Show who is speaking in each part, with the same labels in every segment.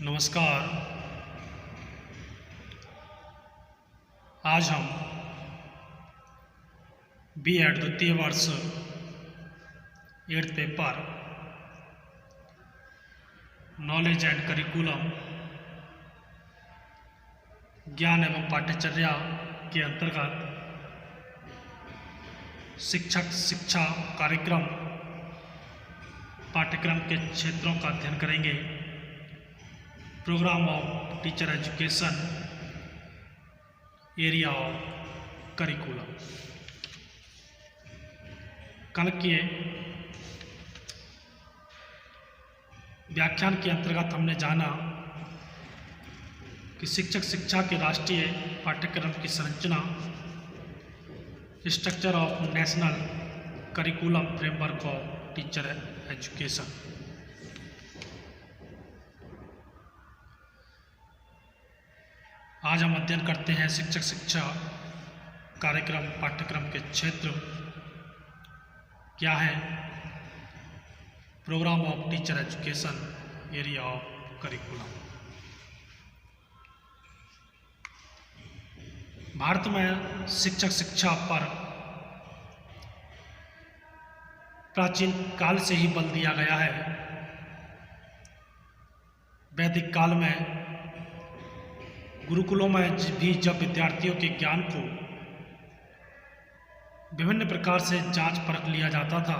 Speaker 1: नमस्कार। आज हम B.Ed द्वितीय वर्ष 8th paper knowledge and curriculum ज्ञान एवं पाठ्यचर्या के अंतर्गत शिक्षक शिक्षा कार्यक्रम पाठ्यक्रम के क्षेत्रों का अध्ययन करेंगे। Program of teacher education, area of curriculum. कल के व्याख्यान के अंतर्गत हमने जाना कि शिक्षक शिक्षा के राष्ट्रीय पाठ्यक्रम की संरचना, structure of national curriculum framework of teacher education. आज हम अध्ययन करते हैं शिक्षक शिक्षा कार्यक्रम पाठ्यक्रम के क्षेत्र क्या है, program of teacher education, area of curriculum. भारत में शिक्षक शिक्षा पर प्राचीन काल से ही बल दिया गया है। वैदिक काल में गुरुकुलों में भी जब विद्यार्थियों के ज्ञान को विभिन्न प्रकार से जांच परख लिया जाता था,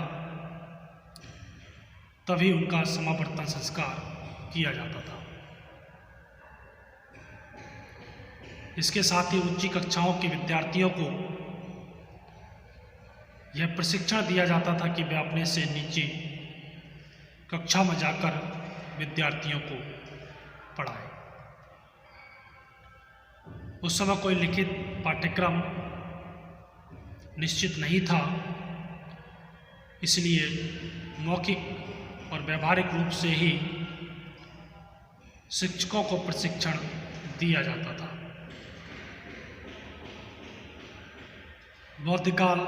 Speaker 1: तभी उनका समावर्तन संस्कार किया जाता था। इसके साथ ही उच्च कक्षाओं के विद्यार्थियों को यह प्रशिक्षण दिया जाता था कि वे अपने से नीचे कक्षा में जाकर विद्यार्थियों को पढ़ाएं। उस समय कोई लिखित पाठ्यक्रम निश्चित नहीं था, इसलिए मौखिक और व्यवहारिक रूप से ही शिक्षकों को प्रशिक्षण दिया जाता था। बौद्ध काल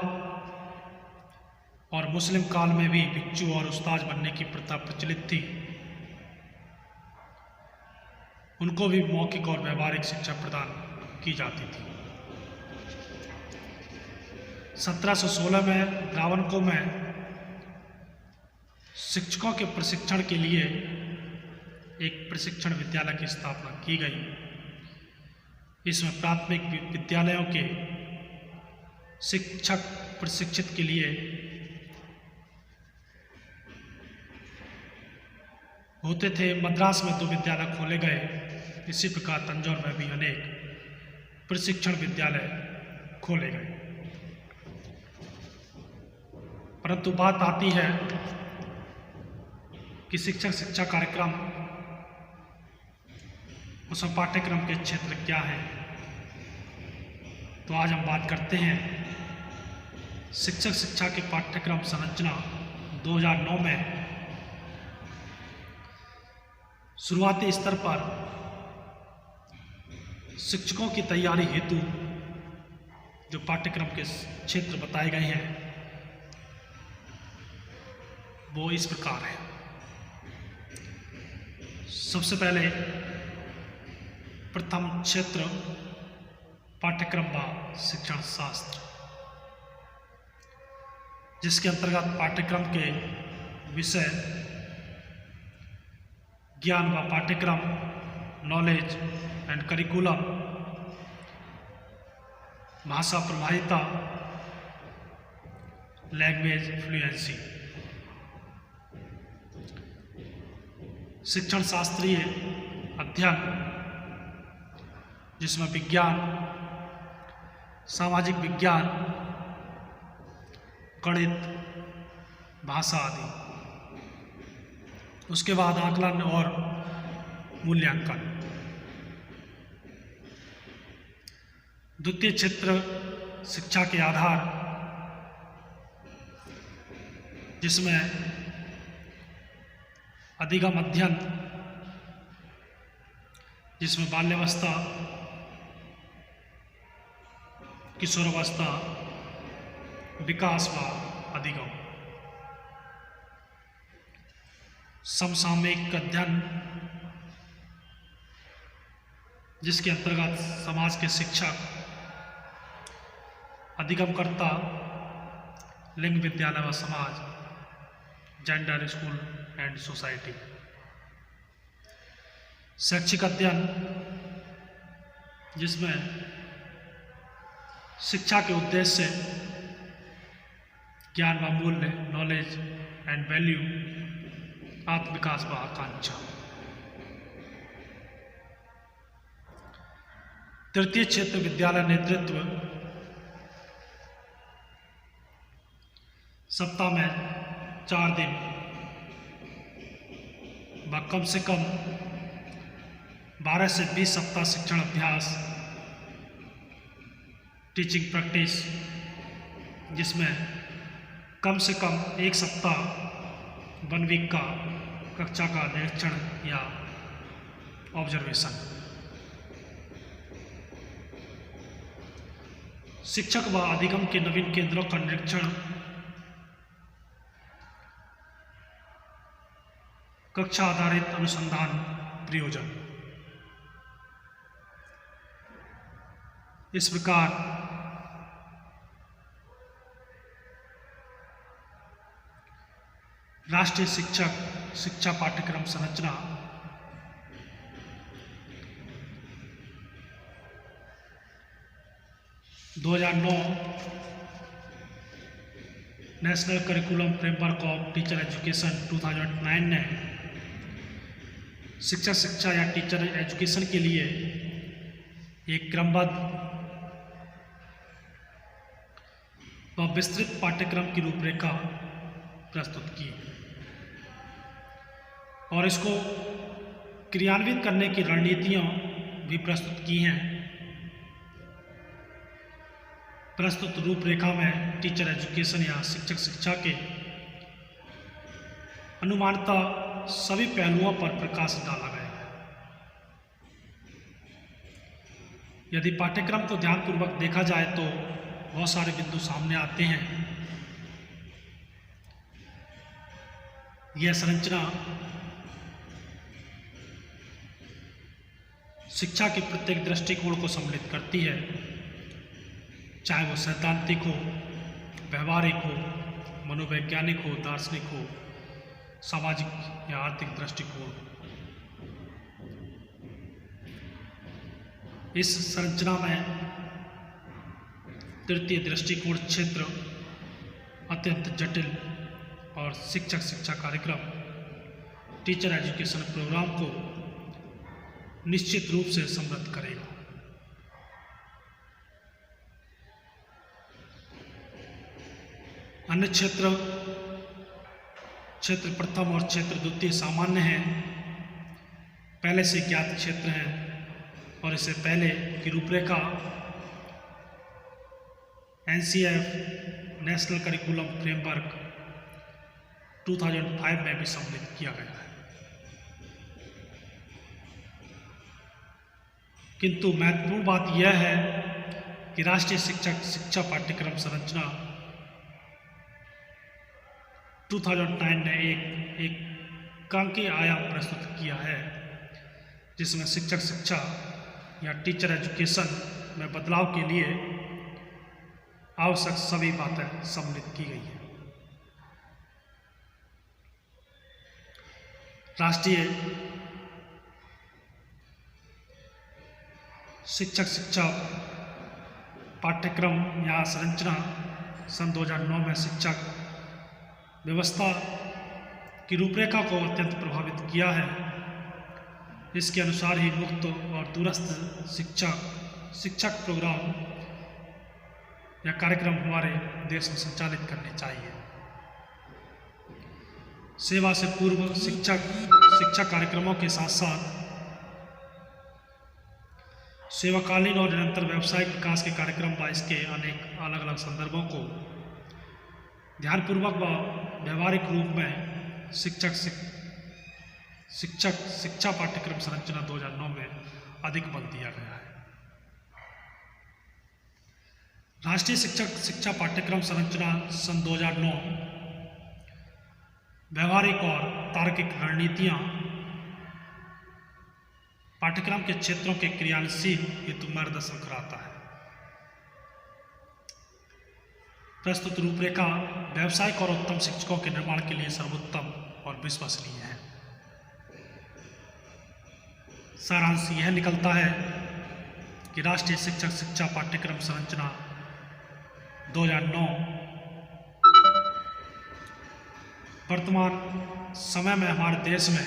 Speaker 1: और मुस्लिम काल में भी भिक्षु और उस्ताद बनने की प्रथा प्रचलित थी। उनको भी मौखिक और व्यवहारिक शिक्षा प्रदान की जाती थी। 1716 में द्रावणकों में शिक्षकों के प्रशिक्षण के लिए एक प्रशिक्षण विद्यालय की स्थापना की गई। इसमें प्राथमिक विद्यालयों के शिक्षक प्रशिक्षित के लिए होते थे। मद्रास में 2 विद्यालय खोले गए। इसी प्रकार तंजौर में भी अनेक प्रशिक्षण विद्यालय खोले गए। परंतु बात आती है कि शिक्षक शिक्षा कार्यक्रम उस पाठ्यक्रम के क्षेत्र क्या है। तो आज हम बात करते हैं शिक्षक शिक्षा के पाठ्यक्रम संरचना 2009 में शुरुआती स्तर पर शिक्षकों की तैयारी हेतु जो पाठ्यक्रम के क्षेत्र बताए गए हैं वो इस प्रकार है। सबसे पहले प्रथम क्षेत्र पाठ्यक्रम व शिक्षण शास्त्र, जिसके अंतर्गत पाठ्यक्रम के विषय ज्ञान व पाठ्यक्रम, नॉलेज एंड करिकुलम, भाषा प्रभाविता, लैंग्वेज फ्लुएंसी। शिक्षण शास्त्रीय अध्ययन जिसमें विज्ञान, सामाजिक विज्ञान, गणित, भाषा आदि। उसके बाद आकलन और मूल्यांकन। द्वितीय क्षेत्र शिक्षा के आधार, जिसमें अधिगम अध्ययन, जिसमें बाल्यावस्था, किशोरावस्था, विकास व अधिगम। समसामयिक अध्ययन जिसके अंतर्गत समाज के शिक्षक, अधिगमकर्ता, लिंग विद्यालय व समाज, जेंडर, स्कूल एंड सोसाइटी। शैक्षिक अध्ययन, जिसमें शिक्षा के उद्देश्य से ज्ञान व मूल्य, नॉलेज एंड वैल्यू, आत्मविकास व आकांक्षा। तृतीय क्षेत्र विद्यालय नेतृत्व, सप्ताह में 4 दिन व कम से कम 12 से 20 सप्ताह शिक्षण अभ्यास, टीचिंग प्रैक्टिस, जिसमें कम से कम 1 सप्ताह 1 वीक का कक्षा का निरीक्षण या ऑब्जर्वेशन। शिक्षक व अधिगम के नवीन केंद्रों का निरीक्षण, कक्षा आधारित अनुसंधान प्रयोजन। इस प्रकार राष्ट्रीय शिक्षा पाठ्यक्रम संरचना national curriculum framework of teacher education 2009 ने शिक्षा या टीचर एजुकेशन के लिए एक क्रमबद्ध व विस्तृत पाठ्यक्रम की रूपरेखा प्रस्तुत की और इसको क्रियान्वित करने की रणनीतियाँ भी प्रस्तुत की हैं। प्रस्तुत रूपरेखा में टीचर एजुकेशन या शिक्षा के अनुमानतः सभी पहलुओं पर प्रकाश डाला गया है। यदि पाठ्यक्रम को ध्यानपूर्वक देखा जाए तो बहुत सारे बिंदु सामने आते हैं। यह संरचना शिक्षा के प्रत्येक दृष्टिकोण को सम्मिलित करती है, चाहे वो सैद्धांतिक हो, व्यवहारिक हो, मनोवैज्ञानिक हो, दार्शनिक हो, सामाजिक या आर्थिक दृष्टिकोण। इस संरचना में तृतीय दृष्टिकोण क्षेत्र अत्यंत जटिल और शिक्षा कार्यक्रम टीचर एजुकेशन प्रोग्राम को निश्चित रूप से समृद्ध करेगा। अन्य क्षेत्र प्रथम और क्षेत्र द्वितीय सामान्य हैं, पहले से ज्ञात क्षेत्र हैं और इससे पहले की रूपरेखा NCF नेशनल करिकुलम फ्रेमवर्क 2005 में भी सम्मिलित किया गया है। किंतु महत्वपूर्ण बात यह है कि राष्ट्रीय शिक्षा पाठ्यक्रम संरचना 2009 ने एक एकांकी आयाम प्रस्तुत किया है, जिसमें शिक्षा या टीचर एजुकेशन में बदलाव के लिए आवश्यक सभी बातें सम्मिलित की गई हैं। राष्ट्रीय शिक्षा पाठ्यक्रम या संरचना सन 2009 में शिक्षा व्यवस्था की रूपरेखा को अत्यंत प्रभावित किया है। इसके अनुसार ही मुक्त और दूरस्थ शिक्षक प्रोग्राम या कार्यक्रम हमारे देश में संचालित करने चाहिए। सेवा से पूर्व शिक्षा कार्यक्रमों के साथ साथ सेवाकालीन और निरंतर व्यावसायिक विकास के कार्यक्रम व इसके अनेक अलग अलग संदर्भों को ध्यानपूर्वक व व्यवहारिक रूप में शिक्षा पाठ्यक्रम संरचना 2009 में अधिक बल दिया गया है। राष्ट्रीय शिक्षा पाठ्यक्रम संरचना सन 2009 व्यवहारिक और तार्किक रणनीतियाँ पाठ्यक्रम के क्षेत्रों के क्रियान्वयन हेतु मार्गदर्शन कराता है। प्रस्तुत रूपरेखा व्यावसायिक और उत्तम शिक्षकों के निर्माण के लिए सर्वोत्तम और विश्वसनीय है। सारांश यह निकलता है कि राष्ट्रीय शिक्षक शिक्षा पाठ्यक्रम संरचना 2009 वर्तमान समय में हमारे देश में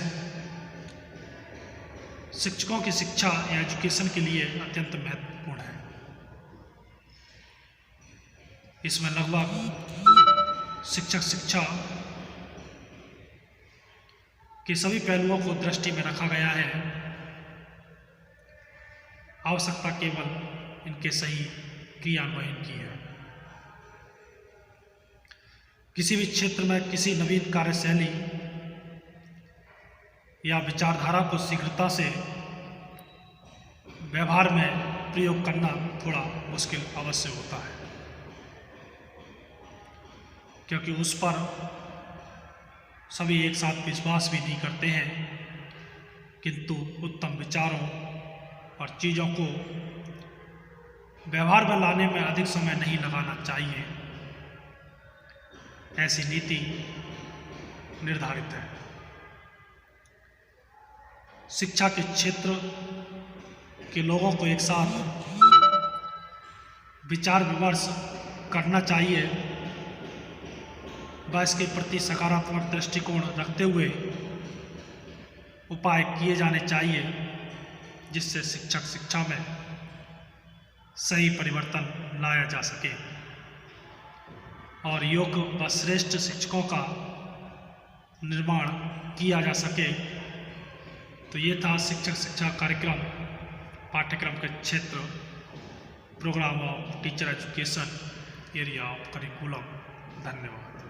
Speaker 1: शिक्षकों की शिक्षा या एजुकेशन के लिए अत्यंत महत्वपूर्ण है। इसमें लगभग शिक्षक शिक्षा के सभी पहलुओं को दृष्टि में रखा गया है। आवश्यकता केवल इनके सही क्रियान्वयन की है। किसी भी क्षेत्र में किसी नवीन कार्यशैली या विचारधारा को शीघ्रता से व्यवहार में प्रयोग करना थोड़ा मुश्किल अवश्य होता है, क्योंकि उस पर सभी एक साथ विश्वास भी नहीं करते हैं। किंतु उत्तम विचारों और चीज़ों को व्यवहार में लाने में अधिक समय नहीं लगाना चाहिए, ऐसी नीति निर्धारित है। शिक्षा के क्षेत्र के लोगों को एक साथ विचार विमर्श करना चाहिए व इसके प्रति सकारात्मक दृष्टिकोण रखते हुए उपाय किए जाने चाहिए, जिससे शिक्षक शिक्षा में सही परिवर्तन लाया जा सके और योग्य व श्रेष्ठ शिक्षकों का निर्माण किया जा सके। तो ये था शिक्षक शिक्षा कार्यक्रम पाठ्यक्रम के क्षेत्र program of teacher education area of curriculum. धन्यवाद।